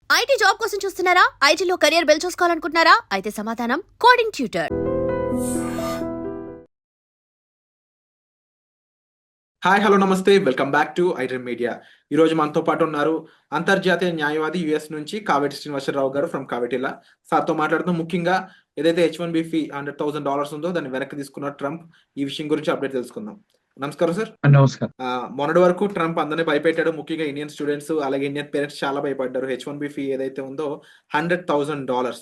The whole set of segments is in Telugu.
ఐటీ జాబ్ కోసం చూస్తున్నారా? ఐటీలో కెరియర్ బిల్డ్ చూసుకోవాలనుకుంటున్నారా? అయితే సమాధానం కోడింగ్ ట్యూటర్. హాయ్ హలో నమస్తే, welcome back to iDream media. ఈ రోజు మనతో పాటు ఉన్నారు అంతర్జాతీయ న్యాయవాది యుఎస్ నుంచి కావేటి శ్రీనివాసరావు గారు ఫ్రమ్ కావేటిలా. సార్తో మాట్లాడుతూ ముఖ్యంగా ఏదైతే H1B ఫీ $100,000 ఉందో దాన్ని వెనక్కి తీసుకున్న ట్రంప్, ఈ విషయం గురించి అప్డేట్ తెలుసుకుందాం. నమస్కారం సార్. నమస్కారం. మొన్నటి వరకు ట్రంప్ అందరినీ భయపెట్టాడు. ముఖ్యంగా ఇండియన్ స్టూడెంట్స్ అలాగే ఇండియన్ పేరెంట్స్ చాలా భయపడ్డారు. H1B ఫీ ఏదైతే ఉందో $100,000.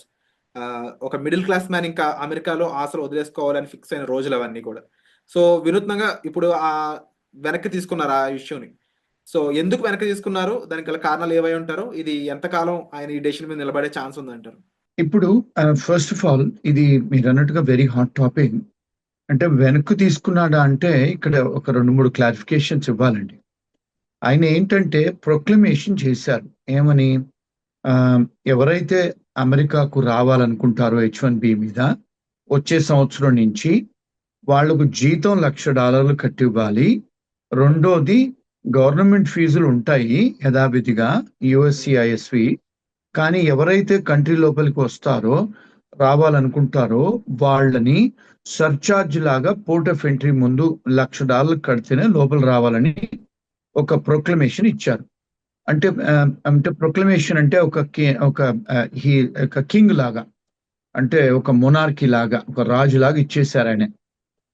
ఒక మిడిల్ క్లాస్ మ్యాన్ ఇంకా అమెరికాలో ఆశలు వదిలేసుకోవాలని ఫిక్స్ అయిన రోజులు అవన్నీ కూడా. సో వినూత్నంగా ఇప్పుడు వెనక్కి తీసుకున్నారు ఆ ఇష్యూని. సో ఎందుకు వెనక్కి తీసుకున్నారు, దానికి గల కారణాలు ఏవై ఉంటారు, ఇది ఎంతకాలం ఆయన ఈ డెసిషన్ మీద నిలబడే ఛాన్స్ ఉందంటారు? ఇప్పుడు ఫస్ట్ ఆఫ్ ఆల్ ఇది మీరు అన్నట్టుగా వెరీ హాట్ టాపిక్. అంటే వెనక్కు తీసుకున్నాడా అంటే ఇక్కడ ఒక 2-3 క్లారిఫికేషన్స్ ఇవ్వాలండి. ఆయన ఏంటంటే ప్రొక్లమేషన్ చేశారు. ఏమని? ఎవరైతే అమెరికాకు రావాలనుకుంటారో H1B మీద వచ్చే సంవత్సరం నుంచి వాళ్లకు జీతం $1,00,000 కట్టి ఇవ్వాలి. రెండోది గవర్నమెంట్ ఫీజులు ఉంటాయి యథావిధిగా USCISవి. కానీ ఎవరైతే కంట్రీ లోపలికి వస్తారో రావాలనుకుంటారో వాళ్ళని సర్చార్జ్ లాగా పోర్ట్ ఆఫ్ ఎంట్రీ ముందు $1,00,000 కడితేనే లోపల రావాలని ఒక ప్రొక్లమేషన్ ఇచ్చారు. అంటే అంటే ప్రొక్లమేషన్ అంటే ఒక కింగ్ లాగా, అంటే ఒక మొనార్కీ లాగా, ఒక రాజు లాగా ఇచ్చేశారు ఆయన.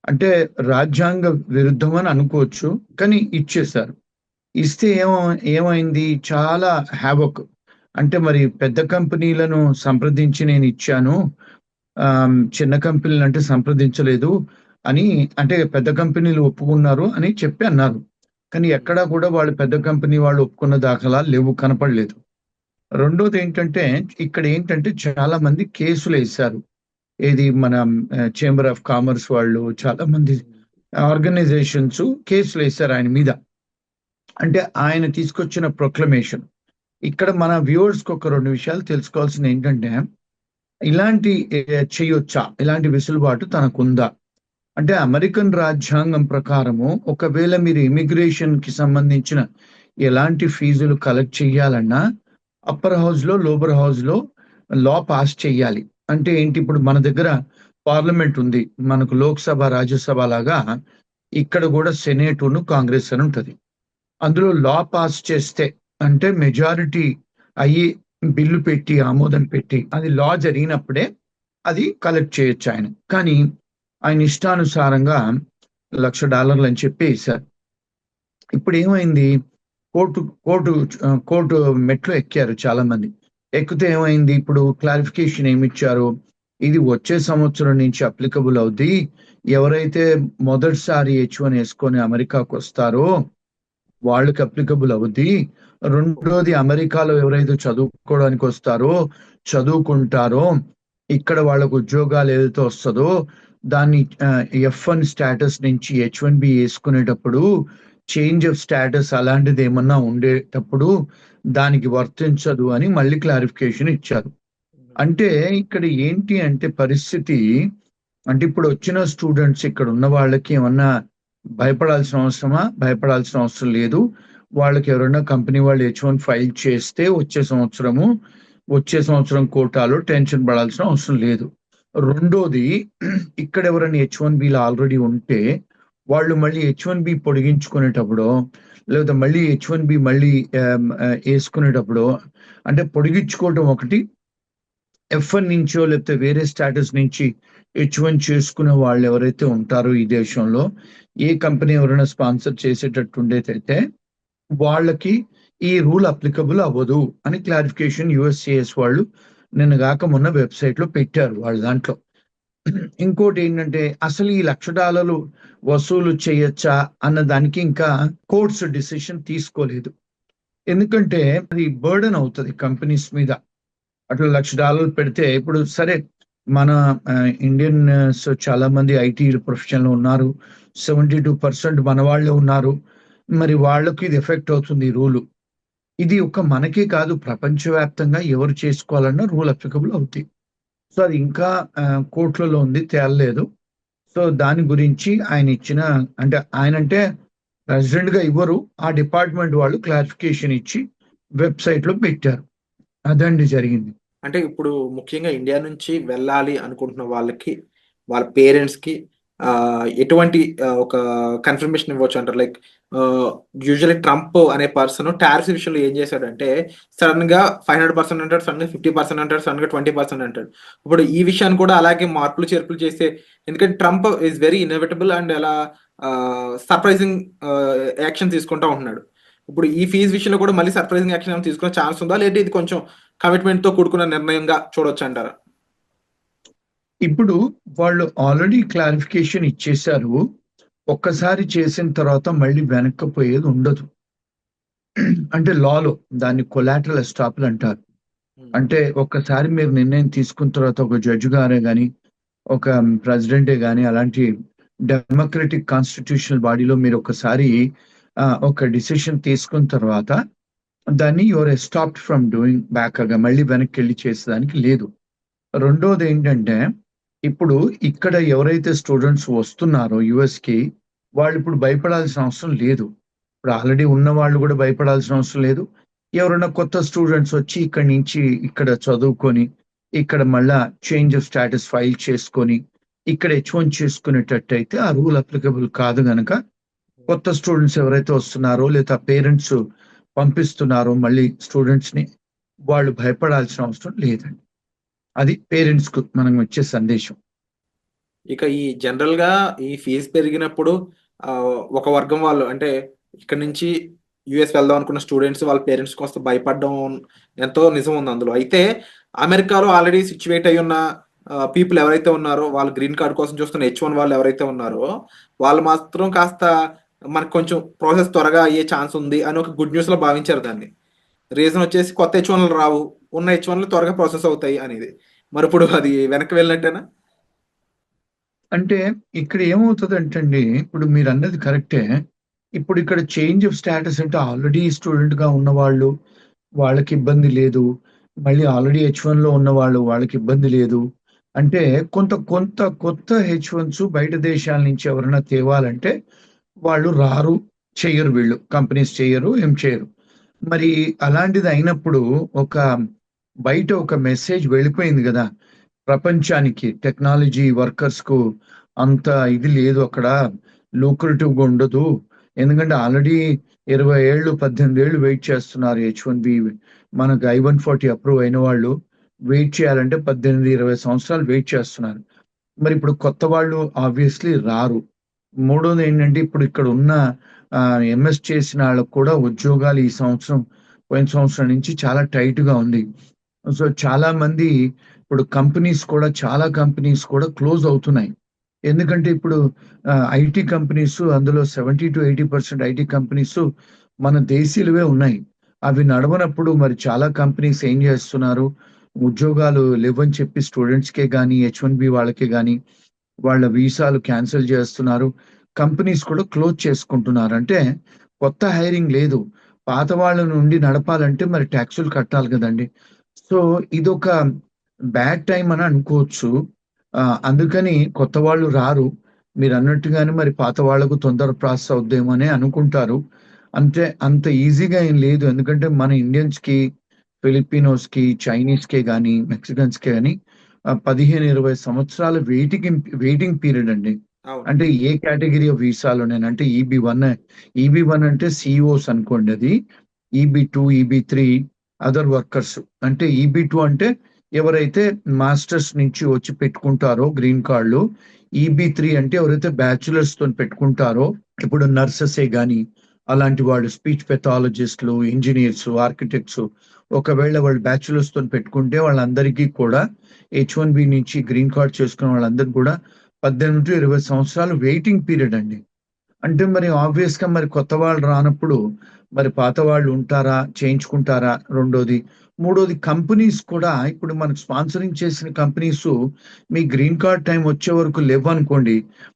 అంటే రాజ్యాంగ విరుద్ధం అని అనుకోవచ్చు, కానీ ఇచ్చేశారు. ఇస్తే ఏమైంది? చాలా హ్యావక్. అంటే మరి పెద్ద కంపెనీలను సంప్రదించి నేను ఇచ్చాను, చిన్న కంపెనీలు అంటే సంప్రదించలేదు అని, అంటే పెద్ద కంపెనీలు ఒప్పుకున్నారు అని చెప్పి అన్నారు. కానీ ఎక్కడా కూడా వాళ్ళు పెద్ద కంపెనీ వాళ్ళు ఒప్పుకున్న దాఖలాలు లేవు, కనపడలేదు. రెండోది ఏంటంటే ఇక్కడ ఏంటంటే చాలా మంది కేసులు వేశారు. ఏది మన చేంబర్ ఆఫ్ కామర్స్ వాళ్ళు, చాలా మంది ఆర్గనైజేషన్స్ కేసులు వేశారు ఆయన మీద. అంటే ఆయన తీసుకొచ్చిన ప్రొక్లమేషన్. ఇక్కడ మన వ్యూవర్స్ కి ఒక 2 విషయాలు తెలుసుకోవాల్సింది ఏంటంటే, ఇలాంటి చేయొచ్చా, ఇలాంటి వెసులుబాటు తనకుందా అంటే అమెరికన్ రాజ్యాంగం ప్రకారము ఒకవేళ మీరు ఇమిగ్రేషన్ కి సంబంధించిన ఎలాంటి ఫీజులు కలెక్ట్ చేయాలన్నా అప్పర్ హౌస్ లో లోవర్ హౌస్ లో లా పాస్ చేయాలి. అంటే ఏంటి? ఇప్పుడు మన దగ్గర పార్లమెంట్ ఉంది, మనకు లోక్సభ రాజ్యసభ లాగా ఇక్కడ కూడా సెనేట్ కాంగ్రెస్ అని ఉంటది. అందులో లా పాస్ చేస్తే అంటే మెజారిటీ అయ్యి బిల్లు పెట్టి ఆమోదం పెట్టి అది లా జరిగినప్పుడే అది కలెక్ట్ చేయొచ్చు ఆయన. కానీ ఆయన ఇష్టానుసారంగా $1,00,000 అని చెప్పి వేశారు. ఇప్పుడు ఏమైంది? కోర్టు మెట్లు ఎక్కారు చాలా మంది. ఎక్కితే ఏమైంది? ఇప్పుడు క్లారిఫికేషన్ ఏమిచ్చారు? ఇది వచ్చే సంవత్సరం నుంచి అప్లికబుల్ అవుద్ది. ఎవరైతే మొదటిసారి H1 వేసుకొని అమెరికాకు వస్తారో వాళ్ళకి అప్లికబుల్ అవుద్ది. రెండోది అమెరికాలో ఎవరైతే చదువుకోవడానికి వస్తారో, చదువుకుంటారో, ఇక్కడ వాళ్ళకు ఉద్యోగాలు ఏదైతే వస్తుందో దాన్ని F1 స్టేటస్ నుంచి H1B వేసుకునేటప్పుడు చేంజ్ ఆఫ్ స్టేటస్ అలాంటిది ఏమన్నా ఉండేటప్పుడు దానికి వర్తించదు అని మళ్ళీ క్లారిఫికేషన్ ఇచ్చారు. అంటే ఇక్కడ ఏంటి అంటే పరిస్థితి, అంటే ఇప్పుడు వచ్చిన స్టూడెంట్స్ ఇక్కడ ఉన్న వాళ్ళకి ఏమన్నా భయపడాల్సిన అవసరమా? భయపడాల్సిన అవసరం లేదు. వాళ్ళకి ఎవరైనా కంపెనీ వాళ్ళు H1 ఫైల్ చేస్తే వచ్చే సంవత్సరం కోటాలో టెన్షన్ పడాల్సిన అవసరం లేదు. రెండోది, ఇక్కడ ఎవరైనా H1Bలో ఆల్రెడీ ఉంటే వాళ్ళు మళ్ళీ H1B పొడిగించుకునేటప్పుడు లేదా మళ్ళీ H1B మళ్ళీ వేసుకునేటప్పుడు, అంటే పొడిగించుకోవటం ఒకటి, F1 నుంచో లేకపోతే వేరే స్టేటస్ నుంచి H1 చేసుకునే వాళ్ళు ఎవరైతే ఉంటారో ఈ దేశంలో ఏ కంపెనీ ఎవరైనా స్పాన్సర్ చేసేటట్టు ఉండేదైతే వాళ్ళకి ఈ రూల్ అప్లికబుల్ అవ్వదు అని క్లారిఫికేషన్ USCIS వాళ్ళు నిన్న కాక మొన్న వెబ్సైట్ లో పెట్టారు వాళ్ళ దాంట్లో. ఇంకోటి ఏంటంటే అసలు ఈ $1,00,000 వసూలు చేయొచ్చా అన్న దానికి ఇంకా కోర్ట్స్ డిసిషన్ తీసుకోలేదు. ఎందుకంటే అది బర్డెన్ అవుతుంది కంపెనీస్ మీద. అట్లా $1,00,000 పెడితే ఇప్పుడు సరే మన ఇండియన్స్ చాలా మంది ఐటీ ప్రొఫెషన్లో ఉన్నారు, 72% మన వాళ్ళే ఉన్నారు. మరి వాళ్ళకి ఇది ఎఫెక్ట్ అవుతుంది ఈ రూలు. ఇది ఒక మనకే కాదు, ప్రపంచవ్యాప్తంగా ఎవరు చేసుకోవాలన్నా రూల్ అప్లికబుల్ అవుతాయి. సో అది ఇంకా కోర్టులలో ఉంది, తేలలేదు. సో దాని గురించి ఆయన ఇచ్చిన, అంటే ఆయన అంటే ప్రెసిడెంట్ గా ఇవ్వరు, ఆ డిపార్ట్మెంట్ వాళ్ళు క్లారిఫికేషన్ ఇచ్చి వెబ్సైట్ లో పెట్టారు. అదండి జరిగింది. అంటే ఇప్పుడు ముఖ్యంగా ఇండియా నుంచి వెళ్ళాలి అనుకుంటున్న వాళ్ళకి, వాళ్ళ పేరెంట్స్‌కి ఎటువంటి ఒక కన్ఫర్మేషన్ ఇవ్వచ్చు అంటారు? లైక్ ఆహ్, యూజువల్లీ ట్రంప్ అనే పర్సన్ టారిఫ్స్ విషయంలో ఏం చేశాడంటే, సడెన్‌గా 500% అంటాడు, సడెన్‌గా 50% అంటాడు, సడెన్‌గా 20% అంటాడు. ఇప్పుడు ఈ విషయాన్ని కూడా అలాగే మార్పులు, చేర్పులు చేసే, ఎందుకంటే Trump is very innovatable and అలా సర్ప్రైజింగ్ యాక్షన్ తీసుకుంటా ఉంటున్నాడు. ఇప్పుడు ఈ ఫీజ్ విషయంలో కూడా మళ్ళీ సర్ప్రైజింగ్ యాక్షన్ ఏమైనా తీసుకునే ఛాన్స్ ఉందా? లేదంటే ఇది కొంచెం కమిట్మెంట్‌తో కూడుకున్న నిర్ణయంగా చూడొచ్చంటారా? ఇప్పుడు వాళ్ళు ఆల్రెడీ క్లారిఫికేషన్ ఇచ్చేశారు. ఒక్కసారి చేసిన తర్వాత మళ్ళీ వెనక్కి పోయేది ఉండదు. అంటే లాలో దాన్ని కొలాటరల్ ఎస్టాపల్ అంటారు. హ్మ్. అంటే ఒక్కసారి మీరు నిర్ణయం తీసుకున్న తర్వాత ఒక జడ్జ్ గారే గాని, ఒక ప్రెసిడెంటే గాని అలాంటి డెమోక్రటిక్ కాన్స్టిట్యూషనల్ బాడీలో మీరు ఒకసారి ఒక డిసిషన్ తీసుకున్న తర్వాత దాన్ని you are stopped from doing బ్యాక్‌గా మళ్ళీ వెనక్కెళ్ళి చేసేదానికి లేదు. రెండోదేంటంటే, ఇప్పుడు ఇక్కడ ఎవరైతే స్టూడెంట్స్ వస్తున్నారో యూఎస్‌కి, వాళ్ళిప్పుడు భయపడాల్సిన అవసరం లేదు. ఇప్పుడు ఆల్రెడీ ఉన్నవాళ్ళు గూడా భయపడాల్సిన అవసరం లేదు. ఎవరైనా కొత్త స్టూడెంట్స్ వచ్చి ఇక్కడి నుంచి ఇక్కడ చదువుకొని, ఇక్కడ మళ్ళా చేంజ్ ఆఫ్ స్టేటస్ ఫైల్ చేసుకొని, ఇక్కడ హెచ్-1 చేసుకునేటట్టయితే ఆ రూల్ అప్లికబుల్ కాదు గనక, కొత్త స్టూడెంట్స్ ఎవరైతే వస్తున్నారో లేదా పేరెంట్స్ పంపిస్తున్నారో మళ్ళీ స్టూడెంట్స్‌ని, వాళ్ళు భయపడాల్సిన అవసరం లేదండి. అది పేరెంట్స్‌కు మనం ఇచ్చే సందేశం. ఇక ఈ జనరల్‌గా ఈ ఫీజ్ పెరిగినప్పుడు ఒక వర్గం వాళ్ళు అంటే ఇక్కడి నుంచి యూఎస్ వెళ్దాం అనుకున్న స్టూడెంట్స్ వాళ్ళ పేరెంట్స్ కాస్త భయపడడం ఎంతో నిజం ఉంది అందులో. అయితే అమెరికాలో ఆల్రెడీ సిట్యుయేట్ అయ్యున్న పీపుల్ ఎవరైతే ఉన్నారో, వాళ్ళు గ్రీన్ కార్డ్ కోసం చూస్తున్న హెచ్-1 వాళ్ళు ఎవరైతే ఉన్నారో, వాళ్ళు మాత్రం కాస్త మనకు కొంచెం ప్రాసెస్ త్వరగా అయ్యే ఛాన్స్ ఉంది అని ఒక గుడ్ న్యూస్‌లో భావించారు దాన్ని. రీజన్ వచ్చేసి కొత్త హెచ్-1లు రావు. ఉన్న హెచ్-1లు త్వరగా ప్రాసెస్ అవుతాయి అనేది. మరిప్పుడు అది వెనక్కి వెళ్ళినట్టేనా? అంటే ఇక్కడ ఏమవుతదంటండి, ఇప్పుడు మీరన్నది కరెక్టే. ఇప్పుడు ఇక్కడ చేంజ్ ఆఫ్ స్టేటస్ అంటే ఆల్రెడీ స్టూడెంట్‌గా ఉన్నవాళ్ళు, వాళ్ళకి ఇబ్బంది లేదు. మళ్ళీ ఆల్రెడీ హెచ్-1లో ఉన్నవాళ్ళు, వాళ్ళకి ఇబ్బంది లేదు. అంటే కొంత కొంత కొత్త హెచ్-1స్ బయట దేశాల నుంచి ఎవరైనా తేవాలంటే వాళ్ళు రారు, చెయ్యరు వీళ్ళు. కంపెనీస్ చెయ్యరు, ఏం చేయరు. మరి అలాంటిది అయినప్పుడు ఒక బయట ఒక మెసేజ్ వెళ్ళిపోయింది గదా! ప్రపంచానికి టెక్నాలజీ వర్కర్స్‌కు అంత ఇది లేదు అక్కడ. లూక్రేటివ్‌గా ఉండదు. ఎందుకంటే ఆల్రెడీ 20 ఏళ్ళు, 18 ఏళ్ళు వెయిట్ చేస్తున్నారు హెచ్-1బీ మనకు I-140 అప్రూవ్ అయిన వాళ్ళు వెయిట్ చేయాలంటే 18, 20 సంవత్సరాలు వెయిట్ చేస్తున్నారు. మరిప్పుడు కొత్త వాళ్ళు ఆబ్వియస్‌లీ రారు. మూడోదేంటంటే ఇప్పుడు ఇక్కడ ఉన్న ఎంఎస్ చేసిన ఆళ్ళకి కూడా ఉద్యోగాలు ఈ సంవత్సరం, పోయిన సంవత్సరం నుంచి చాలా టైట్‌గా ఉంది. సో, చాలా మంది ఇప్పుడు చాలా కంపెనీస్ కూడా క్లోజ్ అవుతున్నాయి. ఎందుకంటే ఇప్పుడు ఐటీ కంపెనీస్ అందులో 70-80% ఐటీ కంపెనీస్ మన దేశీయులవే ఉన్నాయి. అవి నడవనప్పుడు మరి చాలా కంపెనీస్ ఏం జేస్తున్నారు, ఉద్యోగాలు లేవని చెప్పి స్టూడెంట్స్‌కే గాని, హెచ్-1బీ వాళ్ళకే గాని, వాళ్ళ వీసాలు క్యాన్సెల్ జేస్తున్నారు. కంపెనీస్ కూడా క్లోజ్ చేసుకుంటున్నారు. అంటే కొత్త హైరింగ్ లేదు. పాత వాళ్ళ నుండి నడపాలంటే మరి టాక్సులు కట్టాలి గదండీ! సో, ఇదొక బ్యాడ్ టైమ్ అని అనుకోవచ్చు. అందుకని కొత్త వాళ్ళు రారు. మీరన్నట్టుగానే మరి పాత వాళ్ళకు తొందర ప్రాసెస్ అవుద్దేమో అని అనుకుంటారు. అంటే అంత ఈజీగా ఏం లేదు. ఎందుకంటే మన ఇండియన్స్‌కి, ఫిలిపినోస్‌కి, చైనీస్‌కే గాని, మెక్సికన్స్‌కే గాని 15, 20 సంవత్సరాల వెయిటింగ్ పీరియడ్ అండి. అవును. అంటే ఏ కేటగరీ ఆఫ్ వీసాలోనైనా అంటే ఈబీ-1 అంటే సీఈఓస్ అనుకోండి అది. ఈబీ-2, ఈబీ-3 అదర్ వర్కర్స్. అంటే ఈబీ-2 అంటే ఎవరైతే మాస్టర్స్ నుంచి వచ్చి పెట్టుకుంటారో గ్రీన్ కార్డ్‌లు. ఈబీ-3 అంటే ఎవరైతే బ్యాచిలర్స్‌తోని పెట్టుకుంటారో, ఇప్పుడు నర్సెసే గాని, అలాంటి వాళ్ళు స్పీచ్ పెథాలజిస్ట్‌లు, ఇంజినీర్స్, ఆర్కిటెక్ట్స్ ఒకవేళ వాళ్ళు బ్యాచిలర్స్‌తోని పెట్టుకుంటే వాళ్ళందరికీ కూడా హెచ్-1బీ నుంచి గ్రీన్ కార్డ్ చేసుకున్న వాళ్ళందరికి కూడా 18-20 సంవత్సరాలు వెయిటింగ్ పీరియడ్ అండి. అంటే మరి ఆబ్వియస్‌గా మరి కొత్త వాళ్ళు రానప్పుడు మరి పాత వాళ్ళు ఉంటారా? చేయించుకుంటారా? రెండోది. మూడోది కంపెనీస్ కూడా ఇప్పుడు మనకు స్పాన్సరింగ్ చేసిన కంపెనీసు మీ గ్రీన్ కార్డ్ టైమ్ వచ్చే వరకు లేవనుకోండి.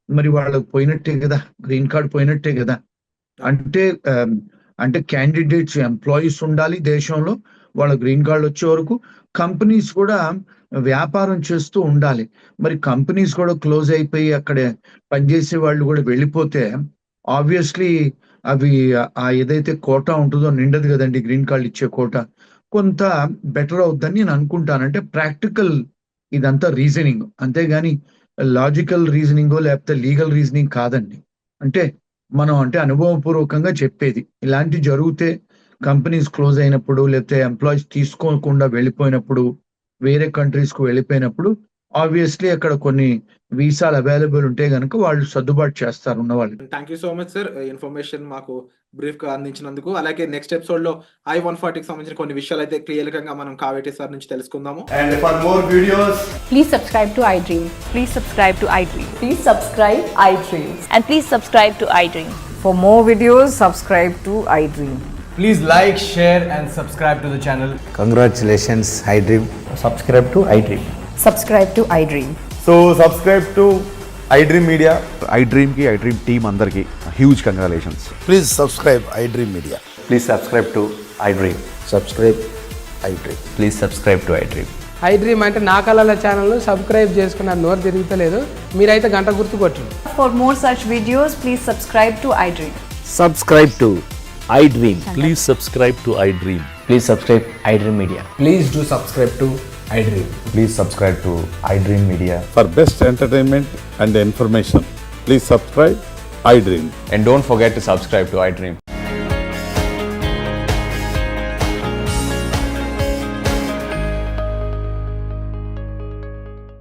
మరి వాళ్ళకి పోయినట్టే గదా! గ్రీన్ కార్డ్ పోయినట్టే గదా! అవును. అంటే ఆహ్, అంటే క్యాండిడేట్స్, ఎంప్లాయీస్ ఉండాలి దేశంలో. వాళ్ళ గ్రీన్ కార్డ్ వచ్చే వరకు. కంపెనీస్ కూడా వ్యాపారం చేస్తూ ఉండాలి. మరి కంపెనీస్ కూడా క్లోజ్ అయిపోయి అక్కడ పనిచేసే వాళ్ళు గూడా వెళ్ళిపోతే ఆబ్వియస్‌లీ అవి ఏదైతే కోటా ఉంటదో నిండదు గదండీ గ్రీన్ కార్డ్‌లు ఇచ్చే కోటా. కొంత బెటర్ అవుద్దని నేను అనుకుంటాను. అంటే ప్రాక్టికల్ ఇదంతా రీజనింగ్, అంతేగాని లాజికల్ రీజనింగో లేకపోతే లీగల్ రీజనింగ్ కాదండి. అంటే మనం అంటే అనుభవపూర్వకంగా చెప్పేది. ఇలాంటివి జరిగితే కంపెనీస్ క్లోజ్ అయినప్పుడు, లేకపోతే ఎంప్లాయీస్ తీసుకోకుండా వెళ్ళిపోయినప్పుడు, వేరే కంట్రీస్‌కి వెళ్ళిపోయినప్పుడు ఆబ్వియస్‌లీ అక్కడ కొన్ని వీసాలు అవైలబుల్ ఉంటే గనక వాళ్ళు సర్దుబాటు చేస్తారు ఉన్నవాళ్ళు. Thank you so much sir. Information మాకు బ్రీఫ్‌గా అందించినందుకు. అలాగే నెక్స్ట్ ఎపిసోడ్‌లో I-140కి సంబంధించిన కొన్ని విషయాలైతే క్లియర్‌గా మనం కావేటి సార్ నుంచి తెలుసుకుందాము. And for more videos, Please subscribe to iDream. Please subscribe to iDream. Please subscribe iDream. And please subscribe to iDream. For more videos, subscribe to iDream. please like, share, and subscribe to the channel. Congratulations, iDream. Subscribe to iDream. Subscribe to iDream. So subscribe to iDream Media. iDream team అందరికి huge congratulations. Please subscribe iDream Media. Please subscribe to iDream. Subscribe iDream. Please subscribe to iDream. iDream అంటే నా కళల ఛానల్ను సబ్స్క్రైబ్ చేసుకున్న నోరు తిరుగుతలేదు, మీరైతే గంట గుర్తు కొట్టండి. For more such videos, please subscribe to iDream. Subscribe to iDream. Please subscribe to iDream. Please subscribe iDream Media. Please do subscribe to iDream. Please subscribe to iDream Media. For best entertainment and information, please subscribe iDream. And don't forget to subscribe to iDream.